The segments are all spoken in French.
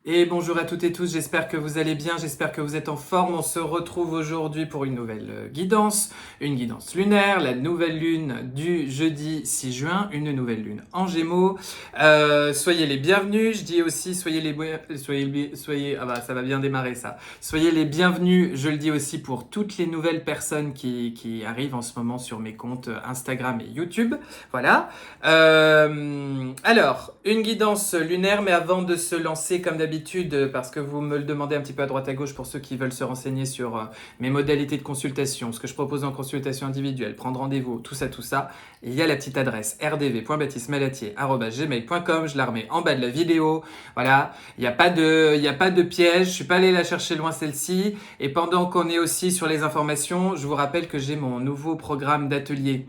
Et bonjour à toutes et tous, j'espère que vous allez bien, j'espère que vous êtes en forme. On se retrouve aujourd'hui pour une nouvelle guidance, une guidance lunaire, la nouvelle lune du jeudi 6 juin, une nouvelle lune en Gémeaux. Soyez les bienvenus, je dis aussi ah bah ça va bien démarrer ça. Soyez les bienvenus, je le dis aussi pour toutes les nouvelles personnes qui arrivent en ce moment sur mes comptes Instagram et YouTube. Voilà. Alors, une guidance lunaire, mais avant de se lancer comme d'habitude, parce que vous me le demandez un petit peu à droite à gauche pour ceux qui veulent se renseigner sur mes modalités de consultation, ce que je propose en consultation individuelle, prendre rendez-vous, tout ça, il y a la petite adresse rdv.baptistemalatier@gmail.com, je la remets en bas de la vidéo. Voilà, il n'y a pas de piège, je suis pas allé la chercher loin celle-ci. Et pendant qu'on est aussi sur les informations, je vous rappelle que j'ai mon nouveau programme d'atelier.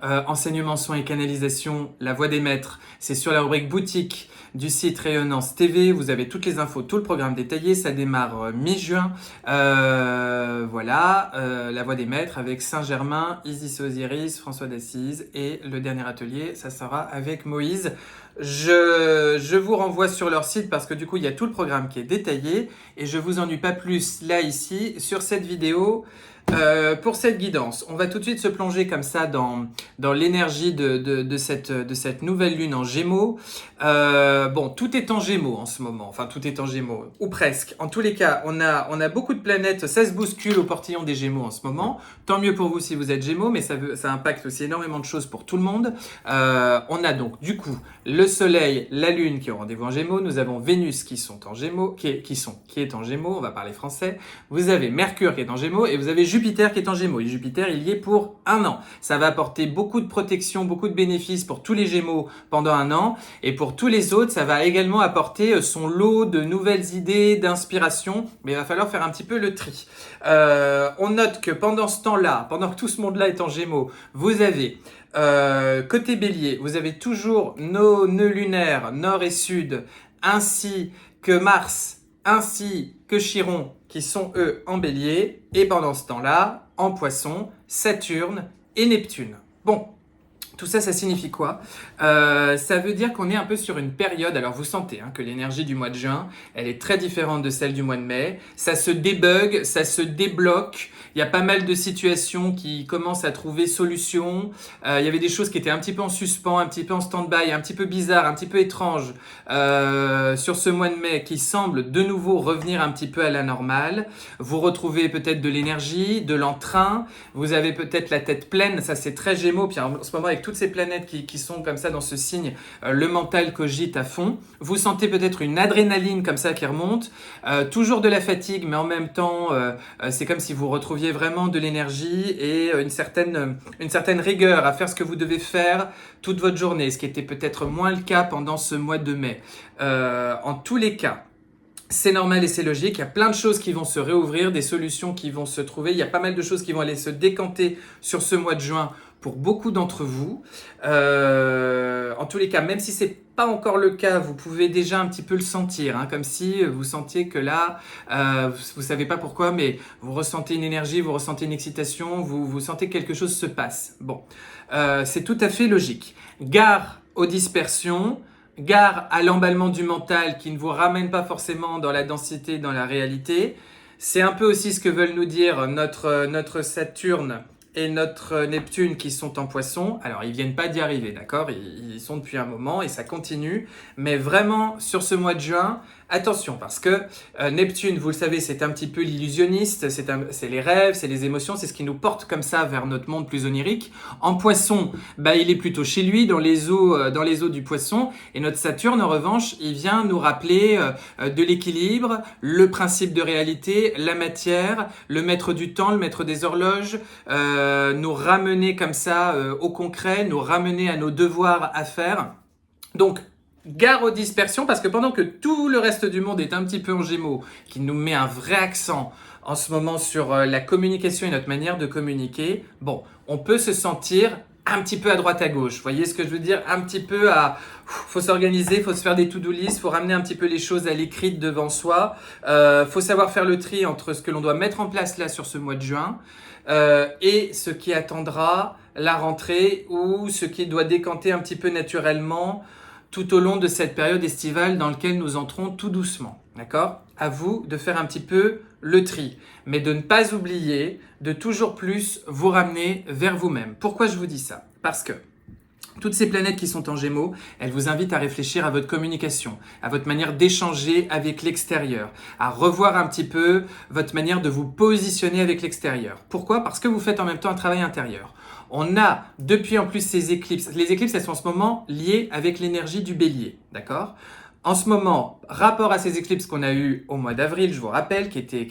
Enseignement, soins et canalisation, la voix des maîtres, c'est sur la rubrique boutique du site Rayonnance TV. Vous avez toutes les infos, tout le programme détaillé. Ça démarre mi-juin. Voilà, la voix des maîtres avec Saint-Germain, Isis Osiris, François d'Assise. Et le dernier atelier, ça sera avec Moïse. Je vous renvoie sur leur site parce que du coup, il y a tout le programme qui est détaillé. Et je vous ennuie pas plus là, ici, sur cette vidéo. Pour cette guidance, on va tout de suite se plonger comme ça dans l'énergie de cette nouvelle lune en Gémeaux. Bon, tout est en Gémeaux en ce moment, enfin tout est en Gémeaux, ou presque. En tous les cas, on a beaucoup de planètes, ça se bouscule au portillon des Gémeaux en ce moment. Tant mieux pour vous si vous êtes Gémeaux, mais ça impacte aussi énormément de choses pour tout le monde. On a donc du coup le Soleil, la Lune qui ont rendez-vous en Gémeaux. Nous avons Vénus qui est en Gémeaux, on va parler français. Vous avez Mercure qui est en Gémeaux et vous avez Jupiter qui est en Gémeaux. Et Jupiter, il y est pour un an. Ça va apporter beaucoup de protection, beaucoup de bénéfices pour tous les Gémeaux pendant un an. Et pour tous les autres, ça va également apporter son lot de nouvelles idées, d'inspiration. Mais il va falloir faire un petit peu le tri. On note que pendant ce temps-là, pendant que tout ce monde-là est en Gémeaux, vous avez côté Bélier, vous avez toujours nos nœuds lunaires nord et sud, ainsi que Mars, ainsi que Chiron, qui sont eux en Bélier, et pendant ce temps-là, en Poisson, Saturne et Neptune. Bon, tout ça, ça signifie quoi? Ça veut dire qu'on est un peu sur une période, alors vous sentez que l'énergie du mois de juin, elle est très différente de celle du mois de mai. Ça se débug, ça se débloque. Il y a pas mal de situations qui commencent à trouver solution. Il y avait des choses qui étaient un petit peu en suspens, un petit peu en stand-by, un petit peu bizarres, un petit peu étranges sur ce mois de mai qui semblent de nouveau revenir un petit peu à la normale. Vous retrouvez peut-être de l'énergie, de l'entrain. Vous avez peut-être la tête pleine, ça c'est très Gémeaux. Puis en ce moment avec toutes ces planètes qui sont comme ça dans ce signe, le mental cogite à fond. Vous sentez peut-être une adrénaline comme ça qui remonte. Toujours de la fatigue, mais en même temps, c'est comme si vous retrouviez vraiment de l'énergie et une certaine rigueur à faire ce que vous devez faire toute votre journée, ce qui était peut-être moins le cas pendant ce mois de mai. En tous les cas, c'est normal et c'est logique, il y a plein de choses qui vont se réouvrir, des solutions qui vont se trouver, il y a pas mal de choses qui vont aller se décanter sur ce mois de juin pour beaucoup d'entre vous. En tous les cas, même si c'est pas encore le cas, vous pouvez déjà un petit peu le sentir, comme si vous sentiez que là, vous savez pas pourquoi, mais vous ressentez une énergie, vous ressentez une excitation, vous sentez que quelque chose se passe. Bon, c'est tout à fait logique. Gare aux dispersions. Gare à l'emballement du mental qui ne vous ramène pas forcément dans la densité, dans la réalité. C'est un peu aussi ce que veulent nous dire notre Saturne et notre Neptune qui sont en Poisson. Alors, ils viennent pas d'y arriver, d'accord? Ils y sont depuis un moment et ça continue. Mais vraiment, sur ce mois de juin, attention, parce que Neptune, vous le savez, c'est un petit peu l'illusionniste, c'est les rêves, c'est les émotions, c'est ce qui nous porte comme ça vers notre monde plus onirique. En Poisson, il est plutôt chez lui, dans les eaux du Poisson. Et notre Saturne, en revanche, il vient nous rappeler de l'équilibre, le principe de réalité, la matière, le maître du temps, le maître des horloges, nous ramener comme ça au concret, nous ramener à nos devoirs à faire. Donc, gare aux dispersions, parce que pendant que tout le reste du monde est un petit peu en Gémeaux, qui nous met un vrai accent en ce moment sur la communication et notre manière de communiquer, bon, on peut se sentir un petit peu à droite à gauche. Vous voyez ce que je veux dire? Un petit peu faut s'organiser, faut se faire des to-do list, faut ramener un petit peu les choses à l'écrit devant soi. Faut savoir faire le tri entre ce que l'on doit mettre en place là sur ce mois de juin et ce qui attendra la rentrée ou ce qui doit décanter un petit peu naturellement tout au long de cette période estivale dans laquelle nous entrons tout doucement. D'accord ? À vous de faire un petit peu le tri, mais de ne pas oublier de toujours plus vous ramener vers vous-même. Pourquoi je vous dis ça ? Parce que toutes ces planètes qui sont en Gémeaux, elles vous invitent à réfléchir à votre communication, à votre manière d'échanger avec l'extérieur, à revoir un petit peu votre manière de vous positionner avec l'extérieur. Pourquoi ? Parce que vous faites en même temps un travail intérieur. On a depuis en plus ces éclipses. Les éclipses, elles sont en ce moment liées avec l'énergie du bélier, d'accord ? En ce moment, rapport à ces éclipses qu'on a eues au mois d'avril, je vous rappelle, qui étaient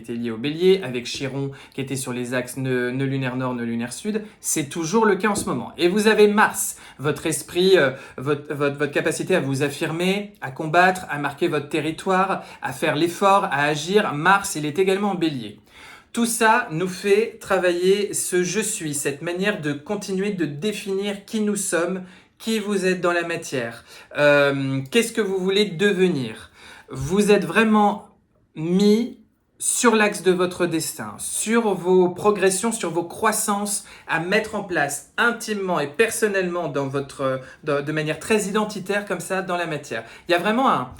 liées au bélier, avec Chiron qui était sur les axes nœud lunaire nord, nœud lunaire sud, c'est toujours le cas en ce moment. Et vous avez Mars, votre esprit, votre capacité à vous affirmer, à combattre, à marquer votre territoire, à faire l'effort, à agir. Mars, il est également en bélier. Tout ça nous fait travailler ce je suis, cette manière de continuer de définir qui nous sommes, qui vous êtes dans la matière, qu'est-ce que vous voulez devenir. Vous êtes vraiment mis sur l'axe de votre destin, sur vos progressions, sur vos croissances à mettre en place intimement et personnellement de manière très identitaire comme ça dans la matière. Il y a vraiment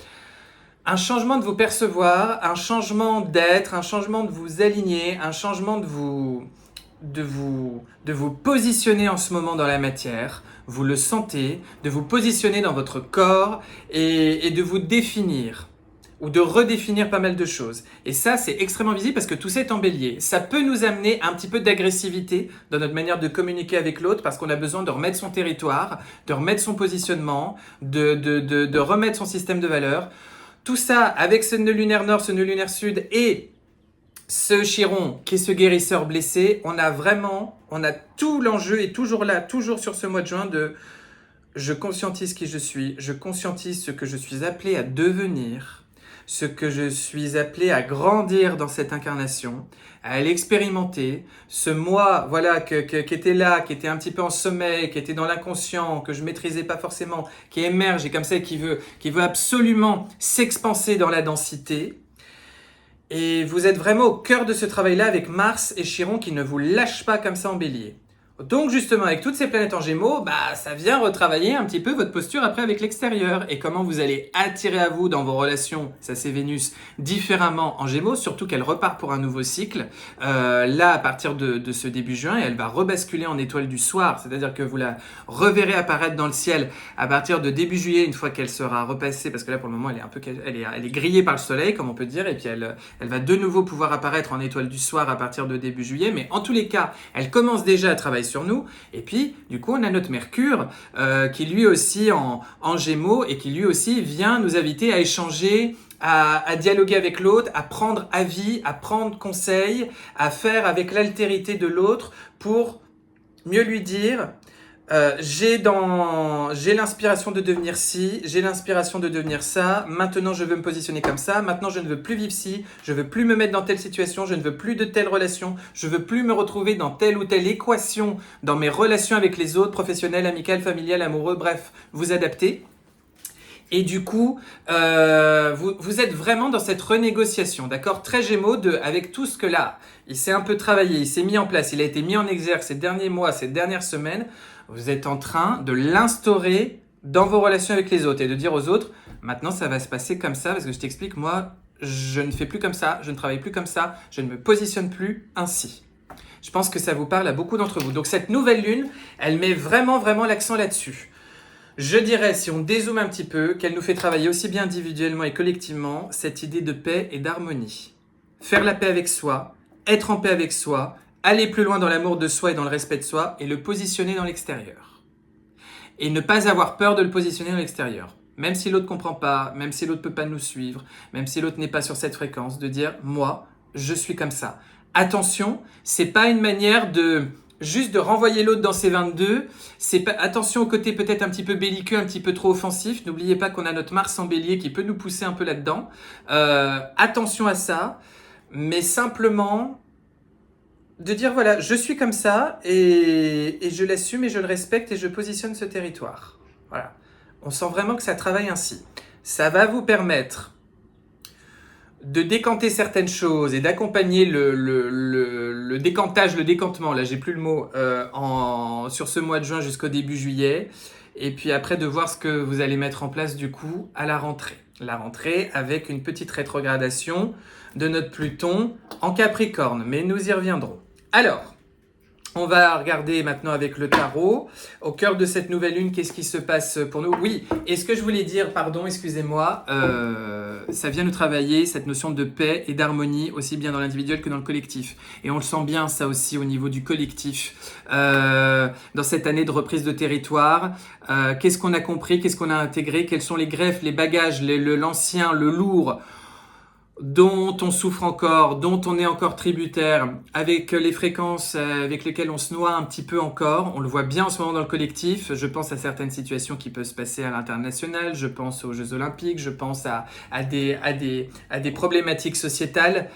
un changement de vous percevoir, un changement d'être, un changement de vous aligner, un changement de vous positionner en ce moment dans la matière, vous le sentez, de vous positionner dans votre corps et de vous définir ou de redéfinir pas mal de choses. Et ça, c'est extrêmement visible parce que tout ça est en bélier. Ça peut nous amener un petit peu d'agressivité dans notre manière de communiquer avec l'autre parce qu'on a besoin de remettre son territoire, de remettre son positionnement, de remettre son système de valeurs. Tout ça avec ce nœud lunaire nord, ce nœud lunaire sud et ce Chiron qui est ce guérisseur blessé, on a tout l'enjeu est toujours là, toujours sur ce mois de juin de je conscientise qui je suis, je conscientise ce que je suis appelé à devenir, ce que je suis appelé à grandir dans cette incarnation, à l'expérimenter, ce moi voilà qui était là, qui était un petit peu en sommeil, qui était dans l'inconscient, que je maîtrisais pas forcément, qui émerge et comme ça qui veut absolument s'expanser dans la densité. Et vous êtes vraiment au cœur de ce travail-là avec Mars et Chiron qui ne vous lâchent pas comme ça en bélier. Donc justement, avec toutes ces planètes en Gémeaux, ça vient retravailler un petit peu votre posture après avec l'extérieur et comment vous allez attirer à vous dans vos relations, ça c'est Vénus, différemment en Gémeaux, surtout qu'elle repart pour un nouveau cycle. Là, à partir de ce début juin, elle va rebasculer en étoile du soir, c'est-à-dire que vous la reverrez apparaître dans le ciel à partir de début juillet, une fois qu'elle sera repassée, parce que là pour le moment elle est grillée par le soleil, comme on peut dire, et puis elle va de nouveau pouvoir apparaître en étoile du soir à partir de début juillet, mais en tous les cas, elle commence déjà à travailler sur nous. Et puis, du coup, on a notre Mercure qui lui aussi en Gémeaux et qui lui aussi vient nous inviter à échanger, à dialoguer avec l'autre, à prendre avis, à prendre conseil, à faire avec l'altérité de l'autre pour mieux lui dire j'ai l'inspiration de devenir ci, j'ai l'inspiration de devenir ça, maintenant je veux me positionner comme ça, maintenant je ne veux plus vivre ci, je veux plus me mettre dans telle situation, je ne veux plus de telle relation, je veux plus me retrouver dans telle ou telle équation dans mes relations avec les autres, professionnelles, amicales, familiales, amoureux, bref, vous adaptez. Et du coup, vous êtes vraiment dans cette renégociation, d'accord ? Très Gémeaux, avec tout ce que là, il s'est un peu travaillé, il s'est mis en place, il a été mis en exergue ces derniers mois, ces dernières semaines. Vous êtes en train de l'instaurer dans vos relations avec les autres et de dire aux autres, maintenant ça va se passer comme ça, parce que je t'explique, moi, je ne fais plus comme ça, je ne travaille plus comme ça, je ne me positionne plus ainsi. Je pense que ça vous parle à beaucoup d'entre vous. Donc cette nouvelle lune, elle met vraiment, vraiment l'accent là-dessus. Je dirais, si on dézoome un petit peu, qu'elle nous fait travailler aussi bien individuellement et collectivement cette idée de paix et d'harmonie. Faire la paix avec soi, être en paix avec soi, aller plus loin dans l'amour de soi et dans le respect de soi et le positionner dans l'extérieur. Et ne pas avoir peur de le positionner dans l'extérieur. Même si l'autre ne comprend pas, même si l'autre ne peut pas nous suivre, même si l'autre n'est pas sur cette fréquence, de dire « moi, je suis comme ça ». Attention, c'est pas une manière juste de renvoyer l'autre dans ses 22, attention au côté peut-être un petit peu belliqueux, un petit peu trop offensif. N'oubliez pas qu'on a notre Mars en bélier qui peut nous pousser un peu là-dedans. Attention à ça, mais simplement de dire voilà, je suis comme ça et je l'assume et je le respecte et je positionne ce territoire. Voilà. On sent vraiment que ça travaille ainsi. Ça va vous permettre de décanter certaines choses et d'accompagner le décantage, le décantement, là j'ai plus le mot, sur ce mois de juin jusqu'au début juillet. et puis après de voir ce que vous allez mettre en place du coup à la rentrée. La rentrée avec une petite rétrogradation de notre Pluton en Capricorne, mais nous y reviendrons. Alors, on va regarder maintenant avec le tarot. Au cœur de cette nouvelle lune, qu'est-ce qui se passe pour nous? Oui, et ce que je voulais dire, pardon, excusez-moi, ça vient nous travailler, cette notion de paix et d'harmonie, aussi bien dans l'individuel que dans le collectif. Et on le sent bien, ça aussi, au niveau du collectif. Dans cette année de reprise de territoire, qu'est-ce qu'on a compris, qu'est-ce qu'on a intégré, quels sont les greffes, les bagages, l'ancien, le lourd, dont on souffre encore, dont on est encore tributaire, avec les fréquences avec lesquelles on se noie un petit peu encore. On le voit bien en ce moment dans le collectif. Je pense à certaines situations qui peuvent se passer à l'international, je pense aux Jeux Olympiques, je pense à des problématiques sociétales.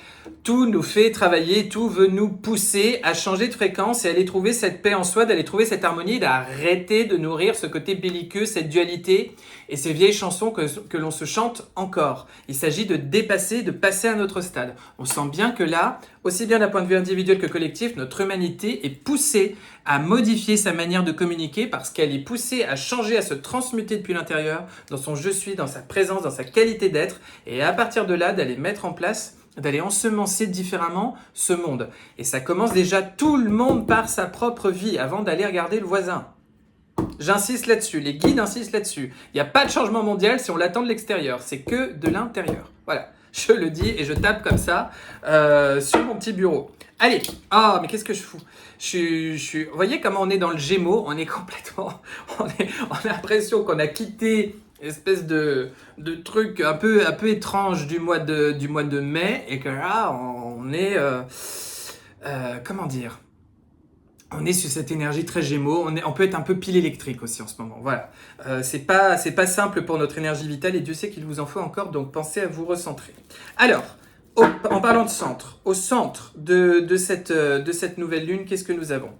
Tout nous fait travailler, tout veut nous pousser à changer de fréquence et aller trouver cette paix en soi, d'aller trouver cette harmonie, d'arrêter de nourrir ce côté belliqueux, cette dualité et ces vieilles chansons que l'on se chante encore. Il s'agit de dépasser, de passer à un autre stade. On sent bien que là, aussi bien d'un point de vue individuel que collectif, notre humanité est poussée à modifier sa manière de communiquer parce qu'elle est poussée à changer, à se transmuter depuis l'intérieur, dans son je suis, dans sa présence, dans sa qualité d'être, et à partir de là, d'aller mettre en place, d'aller ensemencer différemment ce monde. Et ça commence déjà tout le monde par sa propre vie, avant d'aller regarder le voisin. J'insiste là-dessus, les guides insistent là-dessus. Il n'y a pas de changement mondial si on l'attend de l'extérieur, c'est que de l'intérieur. Voilà. Je le dis et je tape comme ça sur mon petit bureau. Allez, mais qu'est-ce que je fous? Vous voyez comment on est dans le Gémeaux? On est complètement... On a l'impression qu'on a quitté une espèce de truc un peu étrange du mois de mai et que là, on est... comment dire? On est sur cette énergie très Gémeaux, on peut être un peu pile électrique aussi en ce moment, voilà. C'est pas simple pour notre énergie vitale et Dieu sait qu'il vous en faut encore, donc pensez à vous recentrer. Alors, en parlant de centre, au centre de cette nouvelle lune, qu'est-ce que nous avons?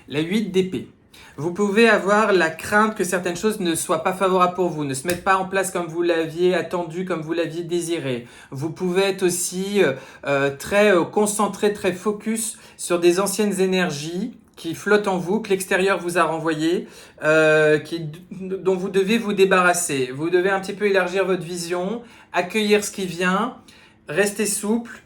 La 8 d'épée. Vous pouvez avoir la crainte que certaines choses ne soient pas favorables pour vous, ne se mettent pas en place comme vous l'aviez attendu, comme vous l'aviez désiré. Vous pouvez être aussi très concentré, très focus sur des anciennes énergies qui flottent en vous, que l'extérieur vous a renvoyé, dont vous devez vous débarrasser. Vous devez un petit peu élargir votre vision, accueillir ce qui vient, rester souple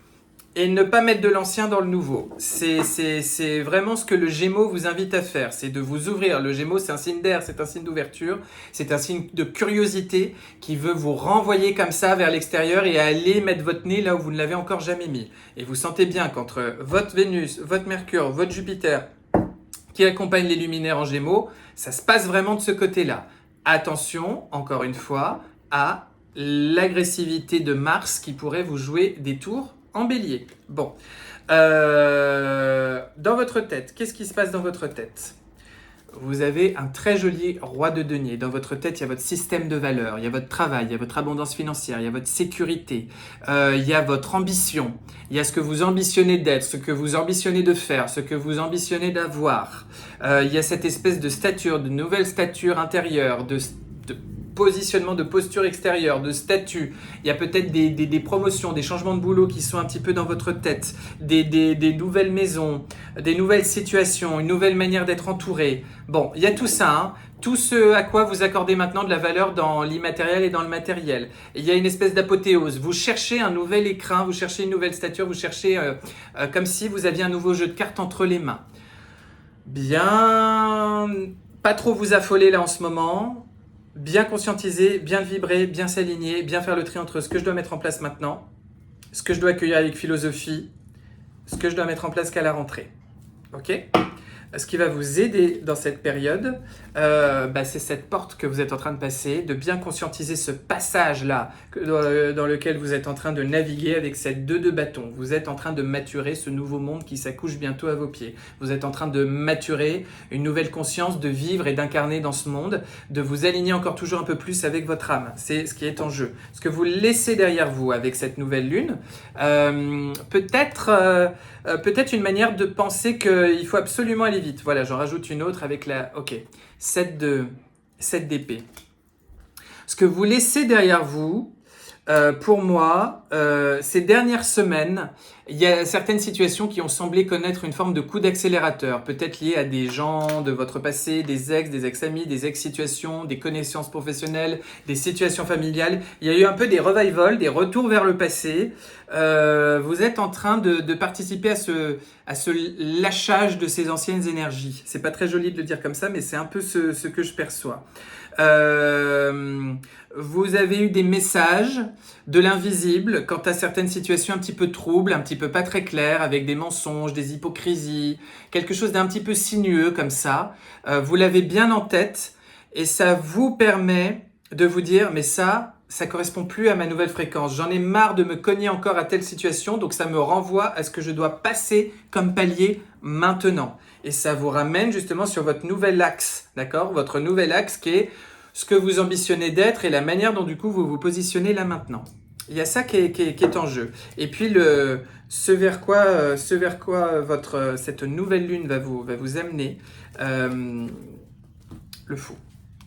et ne pas mettre de l'ancien dans le nouveau. C'est vraiment ce que le Gémeaux vous invite à faire, c'est de vous ouvrir. Le Gémeaux, c'est un signe d'air, c'est un signe d'ouverture, c'est un signe de curiosité qui veut vous renvoyer comme ça vers l'extérieur et aller mettre votre nez là où vous ne l'avez encore jamais mis. Et vous sentez bien qu'entre votre Vénus, votre Mercure, votre Jupiter, qui accompagne les luminaires en Gémeaux, ça se passe vraiment de ce côté-là. Attention, encore une fois, à l'agressivité de Mars qui pourrait vous jouer des tours en bélier. Bon, dans votre tête, qu'est-ce qui se passe dans votre tête? Vous avez un très joli roi de denier. Dans votre tête, il y a votre système de valeurs, il y a votre travail, il y a votre abondance financière, il y a votre sécurité, il y a votre ambition, il y a ce que vous ambitionnez d'être, ce que vous ambitionnez de faire, ce que vous ambitionnez d'avoir. Il y a cette espèce de stature, de nouvelle stature intérieure, de positionnement, de posture extérieure, de statut. Il y a peut-être des promotions, des changements de boulot qui sont un petit peu dans votre tête, des nouvelles maisons, des nouvelles situations, une nouvelle manière d'être entouré. Bon, il y a tout ça, hein. Tout ce à quoi vous accordez maintenant de la valeur dans l'immatériel et dans le matériel. Il y a une espèce d'apothéose. Vous cherchez un nouvel écrin, vous cherchez une nouvelle stature, vous cherchez comme si vous aviez un nouveau jeu de cartes entre les mains. Bien, pas trop vous affoler là en ce moment. Bien conscientiser, bien vibrer, bien s'aligner, bien faire le tri entre ce que je dois mettre en place maintenant, ce que je dois accueillir avec philosophie, ce que je dois mettre en place qu'à la rentrée. Ok ? Ce qui va vous aider dans cette période, c'est cette porte que vous êtes en train de passer, de bien conscientiser ce passage-là dans lequel vous êtes en train de naviguer avec cette 2 de bâton. Vous êtes en train de maturer ce nouveau monde qui s'accouche bientôt à vos pieds. Vous êtes en train de maturer une nouvelle conscience de vivre et d'incarner dans ce monde, de vous aligner encore toujours un peu plus avec votre âme. C'est ce qui est en jeu. Ce que vous laissez derrière vous avec cette nouvelle lune, peut-être une manière de penser qu'il faut absolument aller vite. Voilà, j'en rajoute une autre avec la... Ok, 7 d'épée. Ce que vous laissez derrière vous, pour moi, ces dernières semaines, il y a certaines situations qui ont semblé connaître une forme de coup d'accélérateur, peut-être lié à des gens de votre passé, des ex-amis, des ex-situations, des connaissances professionnelles, des situations familiales. Il y a eu un peu des revivals, des retours vers le passé. Vous êtes en train de participer à ce lâchage de ces anciennes énergies. C'est pas très joli de le dire comme ça, mais c'est un peu ce que je perçois. Vous avez eu des messages de l'invisible quant à certaines situations un petit peu troubles, un petit peu pas très claires, avec des mensonges, des hypocrisies, quelque chose d'un petit peu sinueux comme ça. Vous l'avez bien en tête et ça vous permet de vous dire mais ça correspond plus à ma nouvelle fréquence. J'en ai marre de me cogner encore à telle situation, donc ça me renvoie à ce que je dois passer comme palier maintenant. Et ça vous ramène justement sur votre nouvel axe, d'accord? Votre nouvel axe qui est ce que vous ambitionnez d'être et la manière dont du coup vous vous positionnez là maintenant. Il y a ça qui est en jeu. Et puis ce vers quoi cette nouvelle lune va vous amener, le fou.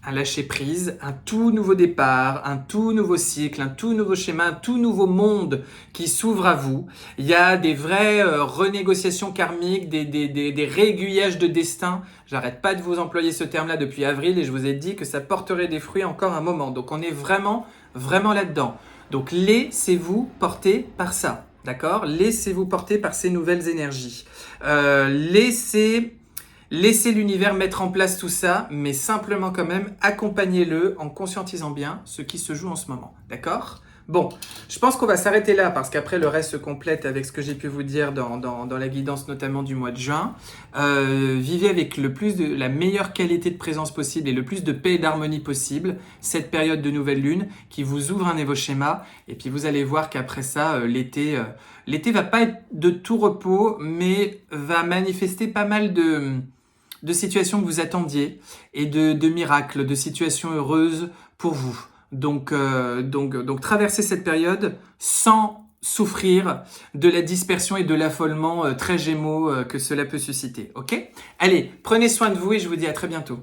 Un lâcher prise, un tout nouveau départ, un tout nouveau cycle, un tout nouveau schéma, un tout nouveau monde qui s'ouvre à vous. Il y a des vraies renégociations karmiques, des réaiguillages de destin. J'arrête pas de vous employer ce terme-là depuis avril et je vous ai dit que ça porterait des fruits encore un moment. Donc on est vraiment là-dedans. Donc laissez-vous porter par ça, d'accord? Laissez-vous porter par ces nouvelles énergies. Laissez l'univers mettre en place tout ça, mais simplement quand même, accompagnez-le en conscientisant bien ce qui se joue en ce moment. D'accord ? Bon, je pense qu'on va s'arrêter là parce qu'après le reste se complète avec ce que j'ai pu vous dire dans la guidance notamment du mois de juin. Vivez avec la meilleure qualité de présence possible et le plus de paix et d'harmonie possible cette période de nouvelle lune qui vous ouvre un nouveau schéma et puis vous allez voir qu'après ça, l'été va pas être de tout repos mais va manifester pas mal de situations que vous attendiez et de miracles, de situations heureuses pour vous. Donc traversez cette période sans souffrir de la dispersion et de l'affolement très Gémeaux que cela peut susciter. Ok ? Allez, prenez soin de vous et je vous dis à très bientôt.